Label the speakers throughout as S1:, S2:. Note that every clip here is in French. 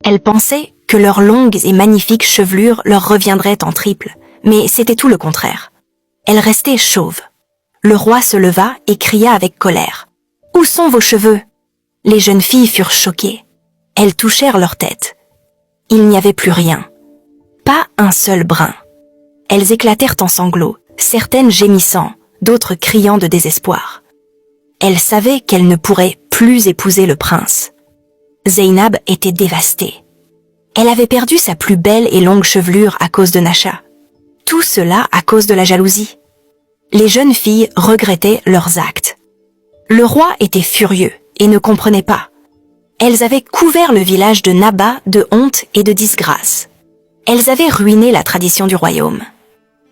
S1: Elles pensaient que leurs longues et magnifiques chevelures leur reviendraient en triple, mais c'était tout le contraire. Elles restaient chauves. Le roi se leva et cria avec colère. « Où sont vos cheveux ?» Les jeunes filles furent choquées. Elles touchèrent leur tête. Il n'y avait plus rien. Pas un seul brin. Elles éclatèrent en sanglots, certaines gémissant, d'autres criant de désespoir. Elles savaient qu'elles ne pourraient plus épouser le prince. Zeynab était dévastée. Elle avait perdu sa plus belle et longue chevelure à cause de Nasha. Tout cela à cause de la jalousie. Les jeunes filles regrettaient leurs actes. Le roi était furieux et ne comprenait pas. Elles avaient couvert le village de Naba de honte et de disgrâce. Elles avaient ruiné la tradition du royaume.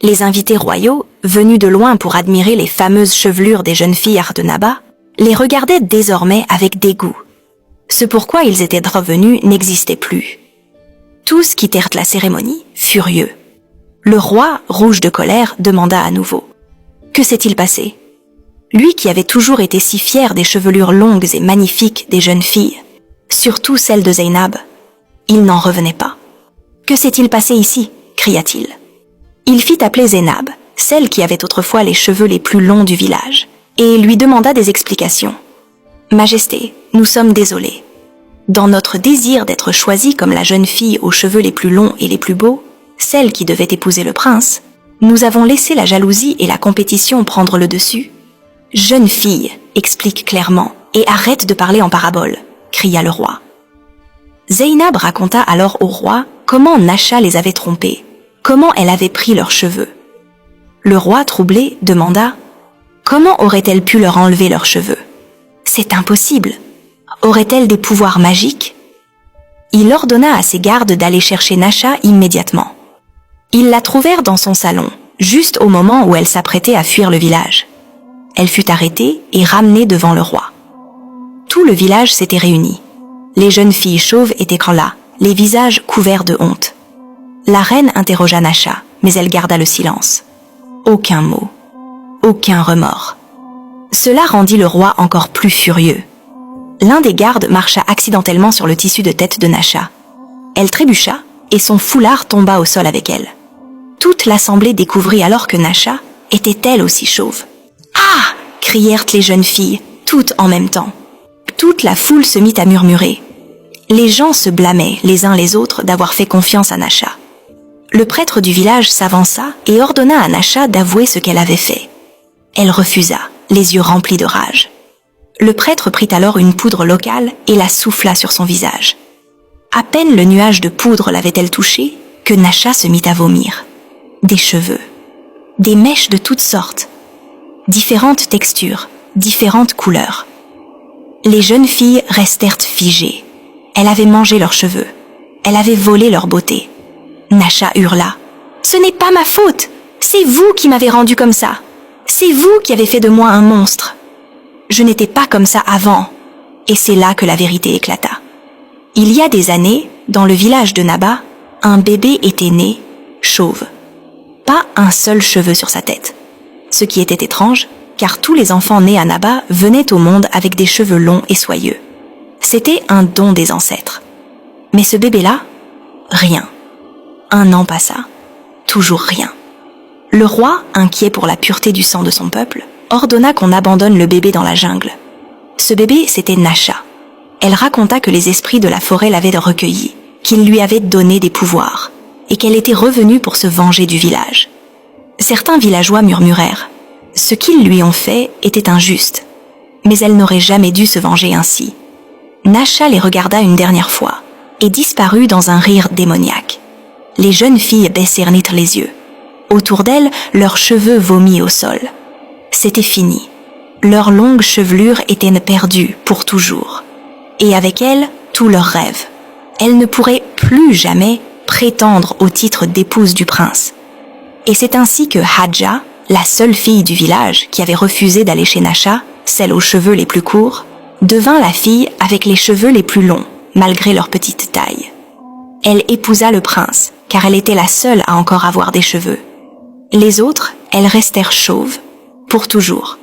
S1: Les invités royaux, venus de loin pour admirer les fameuses chevelures des jeunes filles de Naba, les regardaient désormais avec dégoût. Ce pourquoi ils étaient revenus n'existait plus. Tous quittèrent la cérémonie, furieux. Le roi, rouge de colère, demanda à nouveau. Que s'est-il passé? Lui qui avait toujours été si fier des chevelures longues et magnifiques des jeunes filles, surtout celles de Zeynab, il n'en revenait pas. Que s'est-il passé ici? Cria-t-il. Il fit appeler Zeynab, celle qui avait autrefois les cheveux les plus longs du village, et lui demanda des explications. « Majesté, nous sommes désolés. Dans notre désir d'être choisie comme la jeune fille aux cheveux les plus longs et les plus beaux, celle qui devait épouser le prince, nous avons laissé la jalousie et la compétition prendre le dessus. Jeune fille, explique clairement, et arrête de parler en parabole, cria le roi. Zeynab raconta alors au roi comment Nasha les avait trompés, comment elle avait pris leurs cheveux. Le roi, troublé, demanda « Comment aurait-elle pu leur enlever leurs cheveux? C'est impossible. Aurait-elle des pouvoirs magiques ?» Il ordonna à ses gardes d'aller chercher Nasha immédiatement. Ils la trouvèrent dans son salon, juste au moment où elle s'apprêtait à fuir le village. Elle fut arrêtée et ramenée devant le roi. Tout le village s'était réuni. Les jeunes filles chauves étaient là, les visages couverts de honte. La reine interrogea Nasha, mais elle garda le silence. Aucun mot, aucun remords. Cela rendit le roi encore plus furieux. L'un des gardes marcha accidentellement sur le tissu de tête de Nasha. Elle trébucha et son foulard tomba au sol avec elle. Toute l'assemblée découvrit alors que Nasha était elle aussi chauve. « Ah !» crièrent les jeunes filles, toutes en même temps. Toute la foule se mit à murmurer. Les gens se blâmaient les uns les autres d'avoir fait confiance à Nasha. Le prêtre du village s'avança et ordonna à Nasha d'avouer ce qu'elle avait fait. Elle refusa, les yeux remplis de rage. Le prêtre prit alors une poudre locale et la souffla sur son visage. À peine le nuage de poudre l'avait-elle touchée que Nasha se mit à vomir. Des cheveux, des mèches de toutes sortes, différentes textures, différentes couleurs. Les jeunes filles restèrent figées. Elle avait mangé leurs cheveux. Elle avait volé leur beauté. Nasha hurla. « Ce n'est pas ma faute! C'est vous qui m'avez rendue comme ça! C'est vous qui avez fait de moi un monstre! Je n'étais pas comme ça avant! » Et c'est là que la vérité éclata. Il y a des années, dans le village de Naba, un bébé était né, chauve. Pas un seul cheveu sur sa tête. Ce qui était étrange, car tous les enfants nés à Naba venaient au monde avec des cheveux longs et soyeux. C'était un don des ancêtres. Mais ce bébé-là, rien. Un an passa, toujours rien. Le roi, inquiet pour la pureté du sang de son peuple, ordonna qu'on abandonne le bébé dans la jungle. Ce bébé, c'était Nasha. Elle raconta que les esprits de la forêt l'avaient recueillie, qu'ils lui avaient donné des pouvoirs, et qu'elle était revenue pour se venger du village. Certains villageois murmurèrent « Ce qu'ils lui ont fait était injuste, mais elle n'aurait jamais dû se venger ainsi. » Nasha les regarda une dernière fois, et disparut dans un rire démoniaque. Les jeunes filles baissèrent les yeux. Autour d'elles, leurs cheveux vomis au sol. C'était fini. Leurs longues chevelures étaient perdues pour toujours. Et avec elles, tous leurs rêves. Elles ne pourraient plus jamais prétendre au titre d'épouse du prince. Et c'est ainsi que Hadja, la seule fille du village qui avait refusé d'aller chez Nasha, celle aux cheveux les plus courts, devint la fille avec les cheveux les plus longs, malgré leur petite taille. Elle épousa le prince, car elle était la seule à encore avoir des cheveux. Les autres, elles restèrent chauves, pour toujours.